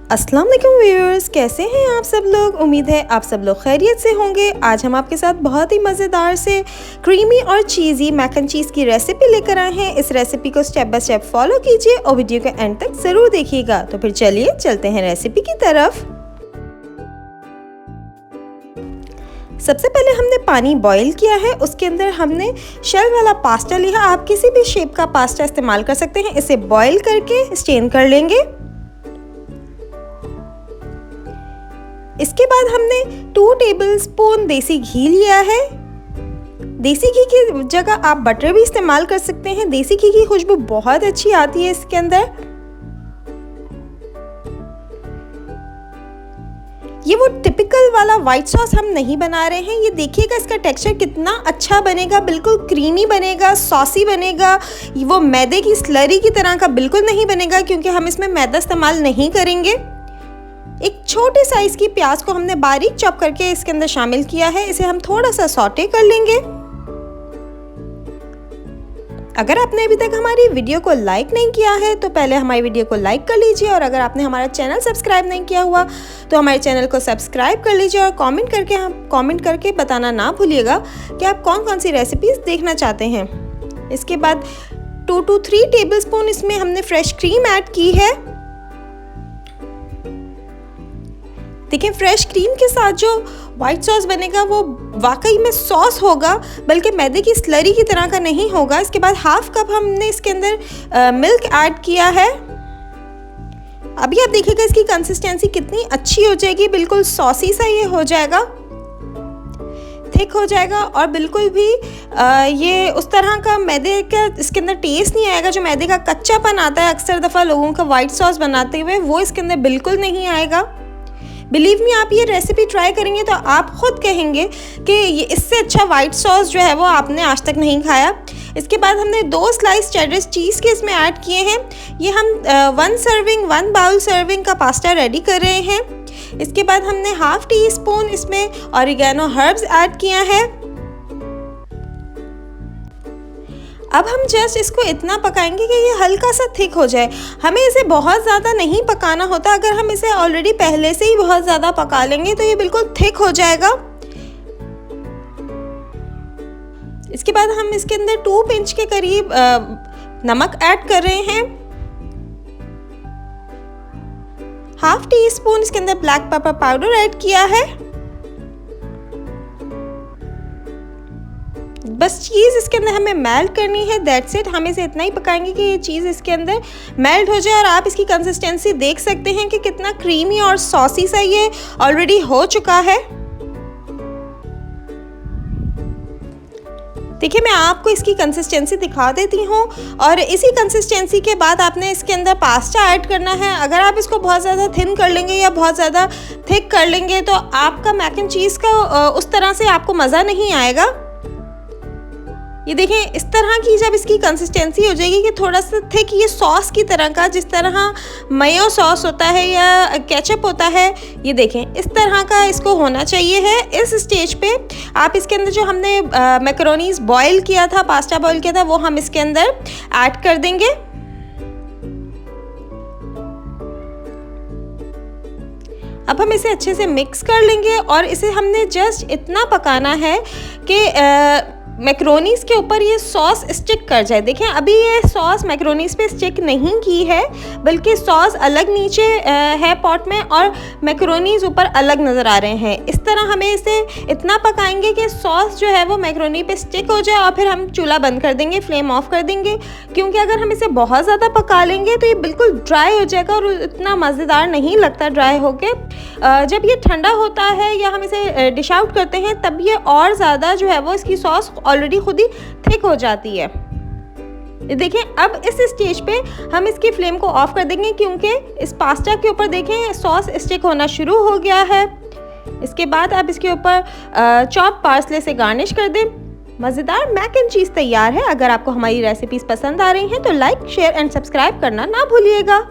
अस्सलाम वालेकुम व्यूअर्स, कैसे हैं आप सब लोग। उम्मीद है आप सब लोग खैरियत से होंगे। आज हम आपके साथ बहुत ही मज़ेदार से क्रीमी और चीज़ी मैक एंड चीज़ की रेसिपी लेकर आए हैं। इस रेसिपी को स्टेप बाय स्टेप फॉलो कीजिए और वीडियो के एंड तक ज़रूर देखिएगा। तो फिर चलिए चलते हैं रेसिपी की तरफ। सबसे पहले हमने पानी बॉईल किया है, उसके अंदर हमने शेल वाला पास्ता लिया। आप किसी भी शेप का पास्ता इस्तेमाल कर सकते हैं। इसे बॉईल करके स्टेन कर लेंगे। इसके बाद हमने 2 टेबलस्पून देसी घी लिया है। देसी घी की जगह आप बटर भी इस्तेमाल कर सकते हैं। देसी घी की खुशबू बहुत अच्छी आती है इसके अंदर। ये वो टिपिकल वाला व्हाइट सॉस हम नहीं बना रहे हैं। ये देखिएगा इसका टेक्सचर कितना अच्छा बनेगा, बिल्कुल क्रीमी बनेगा, सॉसी बनेगा। वो मैदे की स्लरी की तरह का बिल्कुल नहीं बनेगा, क्योंकि हम इसमें मैदा इस्तेमाल नहीं करेंगे। एक छोटे साइज की प्याज को हमने बारीक चॉप करके इसके अंदर शामिल किया है। इसे हम थोड़ा सा सॉटे कर लेंगे। अगर आपने अभी तक हमारी वीडियो को लाइक नहीं किया है तो पहले हमारी वीडियो को लाइक कर लीजिए, और अगर आपने हमारा चैनल सब्सक्राइब नहीं किया हुआ तो हमारे चैनल को सब्सक्राइब कर लीजिए, और कमेंट करके बताना ना भूलिएगा कि आप कौन कौन सी रेसिपीज देखना चाहते हैं। इसके बाद 2 to 3 टेबलस्पून इसमें हमने फ्रेश क्रीम ऐड की है। देखिए, फ्रेश क्रीम के साथ जो व्हाइट सॉस बनेगा वो वाकई में सॉस होगा, बल्कि मैदे की स्लरी की तरह का नहीं होगा। इसके बाद 1/2 कप हमने इसके अंदर मिल्क ऐड किया है। अभी आप देखिएगा इसकी कंसिस्टेंसी कितनी अच्छी हो जाएगी, बिल्कुल सॉसी सा ये हो जाएगा, थिक हो जाएगा, और बिल्कुल भी ये उस तरह का मैदे का इसके अंदर टेस्ट नहीं आएगा जो मैदे का कच्चापन आता है अक्सर दफ़ा लोगों का व्हाइट सॉस बनाते हुए, वो इसके अंदर बिल्कुल नहीं आएगा। बिलीव मी, आप ये रेसिपी ट्राई करेंगे तो आप खुद कहेंगे कि ये इससे अच्छा वाइट सॉस जो है वो आपने आज तक नहीं खाया। इसके बाद हमने 2 स्लाइस चेडर चीज़ के इसमें ऐड किए हैं। ये हम 1 बाउल सर्विंग का पास्ता रेडी कर रहे हैं। इसके बाद हमने 1/2 टीस्पून इसमें ऑरिगेनो हर्ब्स ऐड किया है। अब हम जस्ट इसको इतना पकाएंगे कि ये हल्का सा थिक हो जाए। हमें इसे बहुत ज़्यादा नहीं पकाना होता। अगर हम इसे ऑलरेडी पहले से ही बहुत ज़्यादा पका लेंगे तो ये बिल्कुल थिक हो जाएगा। इसके बाद हम इसके अंदर 2 पिंच के करीब नमक ऐड कर रहे हैं। 1/2 टीस्पून इसके अंदर ब्लैक पेपर पाउडर ऐड किया है। बस चीज़ इसके अंदर हमें मेल्ट करनी है, दैट्स इट। हम इसे इतना ही पकाएंगे कि ये चीज़ इसके अंदर मेल्ट हो जाए। और आप इसकी कंसिस्टेंसी देख सकते हैं कि कितना क्रीमी और सॉसी सा ये ऑलरेडी हो चुका है। देखिए, मैं आपको इसकी कंसिस्टेंसी दिखा देती हूँ, और इसी कंसिस्टेंसी के बाद आपने इसके अंदर पास्ता ऐड करना है। अगर आप इसको बहुत ज़्यादा थिन कर लेंगे या बहुत ज़्यादा थिक कर लेंगे तो आपका मैक एंड चीज़ का उस तरह से आपको मज़ा नहीं आएगा। ये देखें, इस तरह की जब इसकी कंसिस्टेंसी हो जाएगी कि थोड़ा सा थिक, ये सॉस की तरह का, जिस तरह मयो सॉस होता है या केचप होता है, ये देखें इस तरह का इसको होना चाहिए है। इस स्टेज पे आप इसके अंदर जो हमने मैकरोनीज बॉईल किया था, पास्ता बॉईल किया था, वो हम इसके अंदर ऐड कर देंगे। अब हम इसे अच्छे से मिक्स कर लेंगे, और इसे हमने जस्ट इतना पकाना है कि मैक्रोनीज के ऊपर ये सॉस स्टिक कर जाए। देखें, अभी ये सॉस मैक्रोनीज पे स्टिक नहीं की है, बल्कि सॉस अलग नीचे है पॉट में और मैक्रोनीज ऊपर अलग नज़र आ रहे हैं। इस तरह हमें इसे इतना पकाएंगे कि सॉस जो है वो मैक्रोनी पे स्टिक हो जाए, और फिर हम चूल्हा बंद कर देंगे, फ्लेम ऑफ कर देंगे। क्योंकि अगर हम इसे बहुत ज़्यादा पका लेंगे तो ये बिल्कुल ड्राई हो जाएगा और इतना मज़ेदार नहीं लगता ड्राई होके। जब ये ठंडा होता है या हम इसे डिश आउट करते हैं तब ये और ज़्यादा जो है वो इसकी सॉस ऑलरेडी खुद ही थिक हो जाती है। देखें, अब इस स्टेज पे हम इसकी फ्लेम को ऑफ कर देंगे, क्योंकि इस पास्ता के ऊपर देखें सॉस स्टिक होना शुरू हो गया है। इसके बाद आप इसके ऊपर चॉप पार्सले से गार्निश कर दें। मज़ेदार मैक एंड चीज़ तैयार है। अगर आपको हमारी रेसिपीज़ पसंद आ रही हैं तो लाइक, शेयर एंड सब्सक्राइब करना ना भूलिएगा।